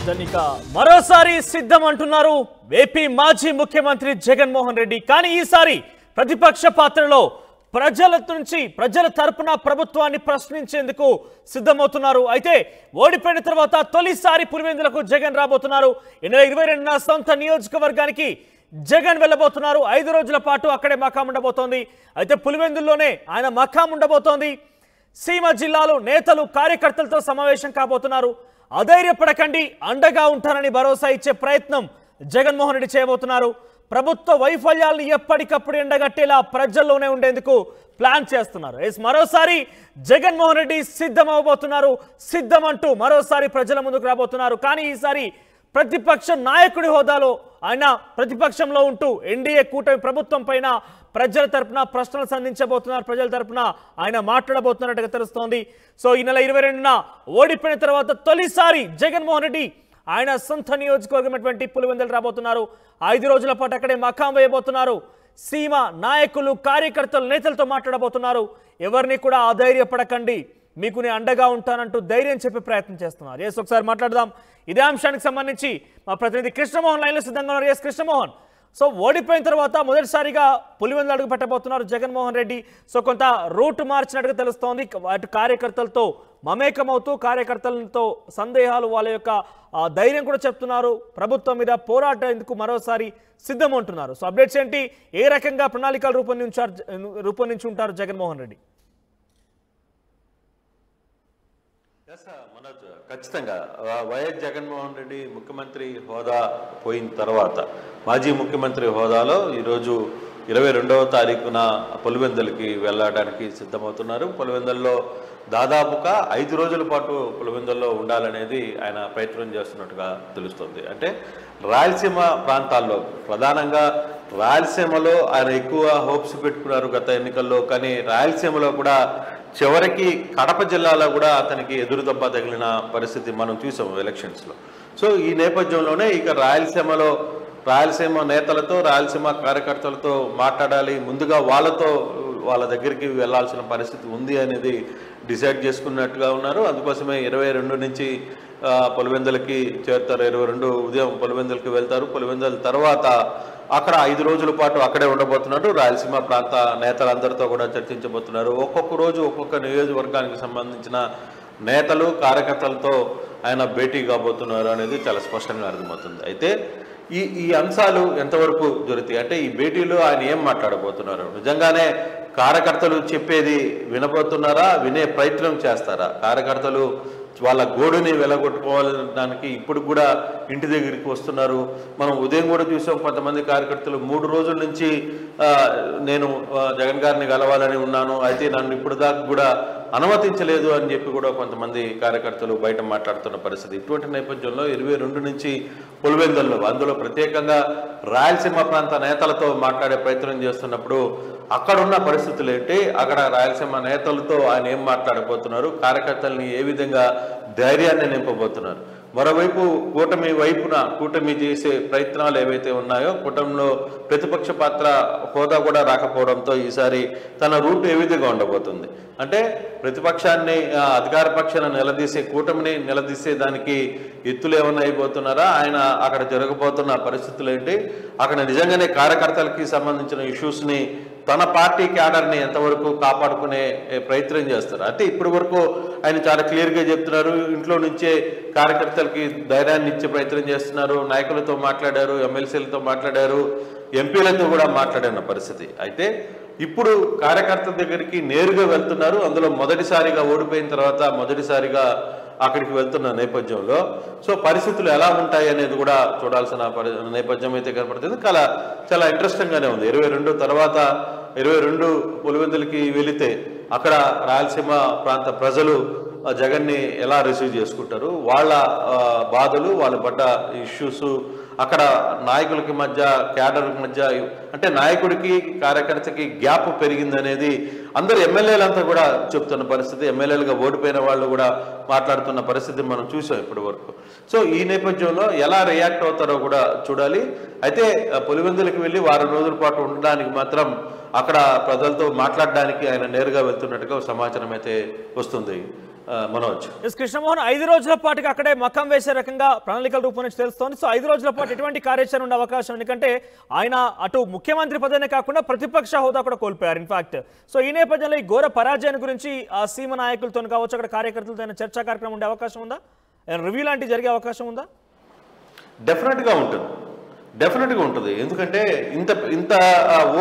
దనిక మరోసారి సిద్ధం అంటున్నారు ఏపీ మాజీ ముఖ్యమంత్రి జగన్మోహన్ రెడ్డి. కానీ ఈసారి ప్రతిపక్ష పాత్రలో ప్రజల తరపున ప్రభుత్వాన్ని ప్రశ్నించేందుకు సిద్ధమవుతున్నారు. అయితే ఓడిపోయిన తర్వాత తొలిసారి పులివెందులకు జగన్ రాబోతున్నారు. 2022న సొంత నియోజకవర్గానికి జగన్ వెళ్ళబోతున్నారు. 5 రోజుల పాటు అక్కడే మకాం ఉండబోతోంది. అయితే పులివెందుల్లోనే ఆయన మకాం ఉండబోతోంది. సీమ జిల్లాలో నేతలు కార్యకర్తలతో సమావేశం కాబోతున్నారు. అధైర్యపడకండి, అండగా ఉంటారని భరోసా ఇచ్చే ప్రయత్నం జగన్మోహన్ రెడ్డి చేయబోతున్నారు. ప్రభుత్వ వైఫల్యాలను ఎప్పటికప్పుడు ఎండగట్టేలా ప్రజల్లోనే ఉండేందుకు ప్లాన్ చేస్తున్నారు. మరోసారి జగన్మోహన్ రెడ్డి సిద్ధం అవబోతున్నారు. సిద్ధం అంటూ మరోసారి ప్రజల ముందుకు రాబోతున్నారు. కానీ ఈసారి ప్రతిపక్ష నాయకుడి హోదాలో ఆయన ప్రతిపక్షంలో ఉంటూ ఎన్డీఏ కూటమి ప్రభుత్వం పైన ప్రజల తరపున ప్రశ్నలు సంధించబోతున్నారు. ప్రజల తరపున ఆయన మాట్లాడబోతున్నట్టుగా తెలుస్తోంది. సో ఈ నెల 22న ఓడిపోయిన తర్వాత తొలిసారి జగన్మోహన్ రెడ్డి ఆయన సొంత నియోజకవర్గమైనటువంటి పులివెందులు రాబోతున్నారు. 5 రోజుల పాటు అక్కడే మకాం వేయబోతున్నారు. సీమ నాయకులు, కార్యకర్తలు, నేతలతో మాట్లాడబోతున్నారు. ఎవరిని కూడా అధైర్యపడకండి, మీకు నేను అండగా ఉంటానంటూ ధైర్యం చెప్పే ప్రయత్నం చేస్తున్నారు. ఒకసారి మాట్లాడదాం. ఇదే అంశానికి సంబంధించి మా ప్రతినిధి కృష్ణమోహన్ లైన్లో సిద్ధంగా ఉన్నారు. కృష్ణమోహన్, సో ఓడిపోయిన తర్వాత మొదటిసారిగా పులివెందులు అడుగు పెట్టబోతున్నారు జగన్మోహన్ రెడ్డి. సో కొంత రూట్ మార్చినట్టుగా తెలుస్తోంది. వాటి కార్యకర్తలతో మమేకమవుతూ కార్యకర్తలతో సందేహాలు, వాళ్ళ యొక్క ధైర్యం కూడా చెప్తున్నారు. ప్రభుత్వం మీద పోరాటేందుకు మరోసారి సిద్ధం అంటున్నారు. సో అప్డేట్స్ ఏంటి? ఏ రకంగా ప్రణాళికలు రూపొందించి ఉంటారు జగన్మోహన్ రెడ్డి? మనోజ్, ఖచ్చితంగా వైఎస్ జగన్మోహన్ రెడ్డి ముఖ్యమంత్రి హోదా పోయిన తర్వాత మాజీ ముఖ్యమంత్రి హోదాలో ఈరోజు 22వ తారీఖున పులివెందులకి వెళ్ళడానికి సిద్ధమవుతున్నారు. పులివెందుల్లో దాదాపుగా 5 రోజుల పాటు పులివెందుల్లో ఉండాలనేది ఆయన ప్రయత్నం చేస్తున్నట్టుగా తెలుస్తుంది. అంటే రాయలసీమ ప్రాంతాల్లో, ప్రధానంగా రాయలసీమలో ఆయన ఎక్కువ హోప్స్ పెట్టుకున్నారు గత ఎన్నికల్లో. కానీ రాయలసీమలో కూడా చివరికి కడప జిల్లాలో కూడా అతనికి ఎదురుదెబ్బ తగిలిన పరిస్థితి మనం చూసాం ఎలక్షన్స్లో. సో ఈ నేపథ్యంలోనే ఇక రాయలసీమ నేతలతో, రాయలసీమ కార్యకర్తలతో మాట్లాడాలి, ముందుగా వాళ్ళ దగ్గరికి వెళ్లాల్సిన పరిస్థితి ఉంది అనేది డిసైడ్ చేసుకున్నట్టుగా ఉన్నారు. అందుకోసమే 22 నుంచి పులివెందులకి చేరుతారు. 22 ఉదయం పులివెందులకి వెళ్తారు. పులివెందుల తర్వాత అక్కడ 5 రోజుల పాటు అక్కడే ఉండబోతున్నారు. రాయలసీమ ప్రాంత నేతలందరితో కూడా చర్చించబోతున్నారు. ఒక్కొక్క రోజు ఒక్కొక్క నియోజకవర్గానికి సంబంధించిన నేతలు, కార్యకర్తలతో ఆయన భేటీ కాబోతున్నారు అనేది చాలా స్పష్టంగా అర్థమవుతుంది. అయితే ఈ అంశాలు ఎంతవరకు జరుగుతాయి అంటే ఈ భేటీలో ఆయన ఏం మాట్లాడబోతున్నారు? నిజంగానే కార్యకర్తలు చెప్పేది వినబోతున్నారా? వినే ప్రయత్నం చేస్తారా? కార్యకర్తలు వాళ్ళ గోడుని వెలగొట్టుకోవడానికి ఇప్పుడు కూడా ఇంటి దగ్గరికి వస్తున్నారు. మనం ఉదయం కూడా చూసాం, కొంతమంది కార్యకర్తలు 3 రోజుల నుంచి నేను జగన్ గారిని కలవాలని ఉన్నాను, అయితే నన్ను ఇప్పుడు దాకా కూడా అనుమతించలేదు అని చెప్పి కూడా కొంతమంది కార్యకర్తలు బయట మాట్లాడుతున్న పరిస్థితి. ఇటువంటి నేపథ్యంలో 22 నుంచి పులివెందుల్లో, అందులో ప్రత్యేకంగా రాయలసీమ ప్రాంత నేతలతో మాట్లాడే ప్రయత్నం చేస్తున్నప్పుడు అక్కడున్న పరిస్థితులు ఏంటి, అక్కడ రాయలసీమ నేతలతో ఆయన ఏం మాట్లాడబోతున్నారు, కార్యకర్తల్ని ఏ విధంగా ధైర్యాన్ని నింపబోతున్నారు. మరోవైపు కూటమి చేసే ప్రయత్నాలు ఏవైతే ఉన్నాయో, కూటమిలో ప్రతిపక్ష పాత్ర హోదా కూడా రాకపోవడంతో ఈసారి తన రూట్ ఏ విధంగా ఉండబోతుంది అంటే ప్రతిపక్షాన్ని, అధికార పక్షాన్ని నిలదీసే, కూటమిని నిలదీసే దానికి ఎత్తులు ఏమన్నా అయిపోతున్నారా? ఆయన అక్కడ జరగబోతున్న పరిస్థితులు ఏంటి, అక్కడ నిజంగానే కార్యకర్తలకి సంబంధించిన ఇష్యూస్ని తన పార్టీ క్యాడర్ని ఎంతవరకు కాపాడుకునే ప్రయత్నం చేస్తారు. అంటే ఇప్పటి వరకు ఆయన చాలా క్లియర్గా చెప్తున్నారు, ఇంట్లో నుంచే కార్యకర్తలకి ధైర్యాన్ని ఇచ్చే ప్రయత్నం చేస్తున్నారు. నాయకులతో మాట్లాడారు, ఎమ్మెల్సీలతో మాట్లాడారు, ఎంపీలతో కూడా మాట్లాడిన పరిస్థితి. అయితే ఇప్పుడు కార్యకర్తల దగ్గరికి నేరుగా వెళ్తున్నారు. అందులో మొదటిసారిగా ఓడిపోయిన తర్వాత మొదటిసారిగా అక్కడికి వెళ్తున్న నేపథ్యంలో సో పరిస్థితులు ఎలా ఉంటాయి అనేది కూడా చూడాల్సిన నేపథ్యం అయితే కనపడుతుంది. చాలా ఇంట్రెస్టింగ్గానే ఉంది. 22 తర్వాత 22 పులివెందులకి వెళితే అక్కడ రాయలసీమ ప్రాంత ప్రజలు జగన్ని ఎలా రిసీవ్ చేసుకుంటారు, వాళ్ళ బాధలు, వాళ్ళు పడ్డ ఇష్యూస్, అక్కడ నాయకులకి మధ్య, క్యాడర్కి మధ్య, అంటే నాయకుడికి కార్యకర్తకి గ్యాప్ పెరిగిందనేది అందరు ఎమ్మెల్యేలంతా కూడా చెప్తున్న పరిస్థితి. ఎమ్మెల్యేలుగా ఓడిపోయిన వాళ్ళు కూడా మాట్లాడుతున్న పరిస్థితి మనం చూసాం ఇప్పటి వరకు. సో ఈ నేపథ్యంలో ఎలా రియాక్ట్ అవుతారో కూడా చూడాలి. అయితే పులివెందులకి వెళ్ళి 1 రోజుల పాటు ఉండడానికి మాత్రం అక్కడ ప్రజలతో మాట్లాడడానికి ఆయన నేరుగా వెళ్తున్నట్టుగా సమాచారం అయితే వస్తుంది. మనోజ్. కృష్ణమోహన్ 5 రోజుల పాటుగా అక్కడే మకం వేసే రకంగా ప్రణాళికల రూపొందించి తెలుస్తోంది. సో 5 రోజుల పాటు ఎటువంటి కార్యాచరణ ఉండే అవకాశం, ఎందుకంటే ఆయన అటు ముఖ్యమంత్రి పదవినే కాకుండా ప్రతిపక్ష హోదా కూడా కోల్పోయారు ఇన్ఫాక్ట్. సో ఈ నేపథ్యంలో ఈ ఘోర పరాజయాన్ని గురించి ఆ సీమ నాయకులతో కావచ్చు, అక్కడ కార్యకర్తలతో చర్చా కార్యక్రమం ఉండే అవకాశం ఉందా? రివ్యూ లాంటివి జరిగే అవకాశం ఉందా? డెఫినెట్గా ఉంటుంది. ఎందుకంటే ఇంత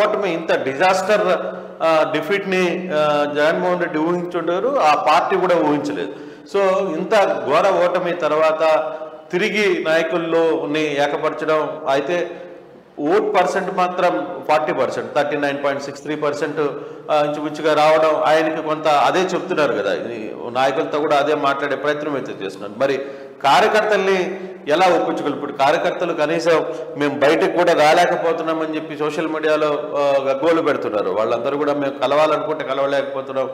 ఓటమి, ఇంత డిజాస్టర్ డిఫీట్ని జగన్మోహన్ రెడ్డి ఊహించుంటారు, ఆ పార్టీ కూడా ఊహించలేదు. సో ఇంత ఘోర ఓటమి తర్వాత తిరిగి నాయకుల్లో ఏకపరచడం, అయితే ఓట్ పర్సెంట్ మాత్రం 40%, 39.63% ఇంచుమించుగా రావడం, ఆయనకి కొంత అదే చెప్తున్నారు కదా, నాయకులతో కూడా అదే మాట్లాడే ప్రయత్నం అయితే చేస్తున్నారు. మరి కార్యకర్తల్ని ఎలా ఒప్పించగలరు? ఇప్పుడు కార్యకర్తలు కనీసం మేము బయటకు కూడా రాలేకపోతున్నామని చెప్పి సోషల్ మీడియాలో గగ్గోలు పెడుతున్నారు. వాళ్ళందరూ కూడా మేము కలవాలనుకుంటే కలవలేకపోతున్నాం,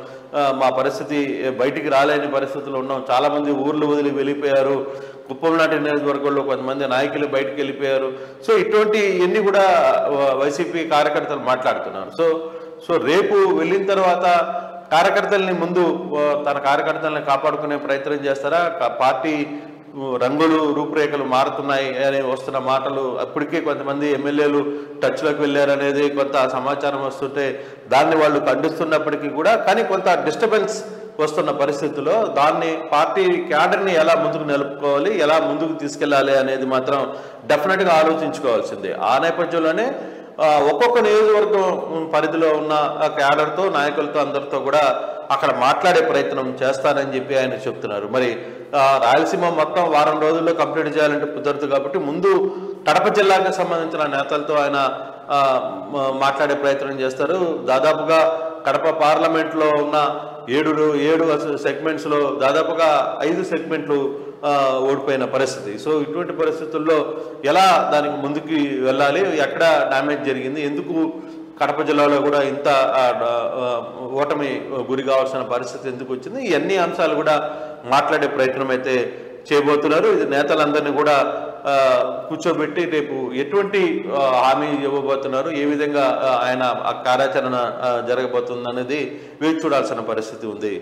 మా పరిస్థితి బయటికి రాలేని పరిస్థితులు ఉన్నాం, చాలామంది ఊర్లు వదిలి వెళ్ళిపోయారు, కుప్పం నాటి నియోజకవర్గంలో కొంతమంది నాయకులు బయటికి వెళ్ళిపోయారు. సో ఇటువంటి ఎన్ని కూడా వైసీపీ కార్యకర్తలు మాట్లాడుతున్నారు. సో రేపు వెళ్ళిన తర్వాత కార్యకర్తల్ని ముందు తన కార్యకర్తల్ని కాపాడుకునే ప్రయత్నం చేస్తారా? పార్టీ రంగులు రూపురేఖలు మారుతున్నాయి అని వస్తున్న మాటలు, అప్పటికే కొంతమంది ఎమ్మెల్యేలు టచ్లోకి వెళ్ళారనేది కొంత సమాచారం వస్తుంటే దాన్ని వాళ్ళు ఖండిస్తున్నప్పటికీ కూడా, కానీ కొంత డిస్టర్బెన్స్ వస్తున్న పరిస్థితుల్లో దాన్ని పార్టీ క్యాడర్ని ఎలా ముందుకు నిలుపుకోవాలి, ఎలా ముందుకు తీసుకెళ్లాలి అనేది మాత్రం డెఫినెట్గా ఆలోచించుకోవాల్సిందే. ఆ నేపథ్యంలోనే ఒక్కొక్క నియోజకవర్గం పరిధిలో ఉన్న క్యాడర్తో, నాయకులతో, అందరితో కూడా అక్కడ మాట్లాడే ప్రయత్నం చేస్తానని చెప్పి ఆయన చెప్తున్నారు. మరి రాయలసీమ మొత్తం వారం రోజుల్లో కంప్లీట్ చేయాలంటే కుదరదు కాబట్టి ముందు కడప జిల్లాకు సంబంధించిన నేతలతో ఆయన మాట్లాడే ప్రయత్నం చేస్తారు. దాదాపుగా కడప పార్లమెంట్లో ఉన్న 7 సెగ్మెంట్స్లో దాదాపుగా 5 సెగ్మెంట్లు ఓడిపోయిన పరిస్థితి. సో ఇటువంటి పరిస్థితుల్లో ఎలా దానికి ముందుకు వెళ్ళాలి, ఎక్కడ డ్యామేజ్ జరిగింది, ఎందుకు కడప జిల్లాలో కూడా ఇంత ఓటమి గురి కావాల్సిన పరిస్థితి ఎందుకు వచ్చింది, ఇవన్నీ అంశాలు కూడా మాట్లాడే ప్రయత్నం అయితే చేయబోతున్నారు. ఇది నేతలందరినీ కూడా కూర్చోబెట్టి రేపు ఎటువంటి హామీ ఇవ్వబోతున్నారు, ఏ విధంగా ఆయన ఆ కార్యాచరణ జరగబోతుంది అనేది వేచి చూడాల్సిన పరిస్థితి ఉంది.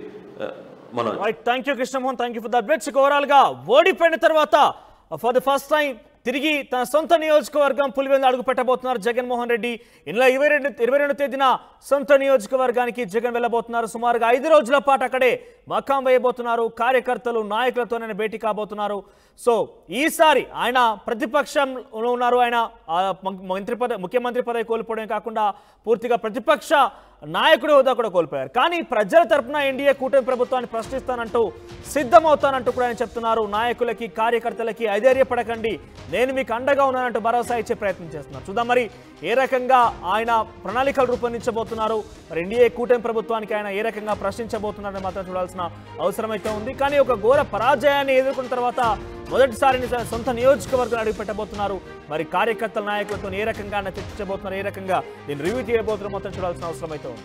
Thank you Krishnamohan, thank you for the updates. Overall గా ఓడిపోయిన తర్వాత ఫర్ ది ఫస్ట్ టైం తిరిగి తన సొంత నియోజకవర్గం పులివెందులు అడుగు పెట్టబోతున్నారు జగన్మోహన్ రెడ్డి. ఇందులో 22 తేదీన సొంత నియోజకవర్గానికి జగన్ వెళ్ళబోతున్నారు. సుమారుగా 5 రోజుల పాటు అక్కడే మకాం వేయబోతున్నారు. కార్యకర్తలు, నాయకులతో ఆయన భేటీ కాబోతున్నారు. సో ఈసారి ఆయన ప్రతిపక్షంలో ఉన్నారు. ఆయన ముఖ్యమంత్రి పదవి కోల్పోవడం కాకుండా పూర్తిగా ప్రతిపక్ష నాయకుడి హోదా కూడా కోల్పోయారు. కానీ ప్రజల తరపున ఎన్డీఏ కూటమి ప్రభుత్వాన్ని ప్రశ్నిస్తానంటూ సిద్ధమవుతానంటూ కూడా ఆయన చెప్తున్నారు. నాయకులకి, కార్యకర్తలకి అధైర్యపడకండి, నేను మీకు అండగా ఉన్నానంటూ భరోసా ఇచ్చే ప్రయత్నం చేస్తున్నారు. చూద్దాం మరి ఏ రకంగా ఆయన ప్రణాళికలు రూపొందించబోతున్నారు, మరి ఎన్డీఏ కూటమి ప్రభుత్వానికి ఆయన ఏ రకంగా ప్రశ్నించబోతున్నారని మాత్రం చూడాల్సిన అవసరం అయితే ఉంది. కానీ ఒక ఘోర పరాజయాన్ని ఎదుర్కొన్న తర్వాత మొదటిసారి సొంత నియోజకవర్గాలు అడుగు పెట్టబోతున్నారు. మరి కార్యకర్తల, నాయకులతో ఏ రకంగా చర్చించబోతున్నారు, ఏ రకంగా దీన్ని రివ్యూ చేయబోతున్నారు మొత్తం చూడాల్సిన అవసరం అయితే ఉంది.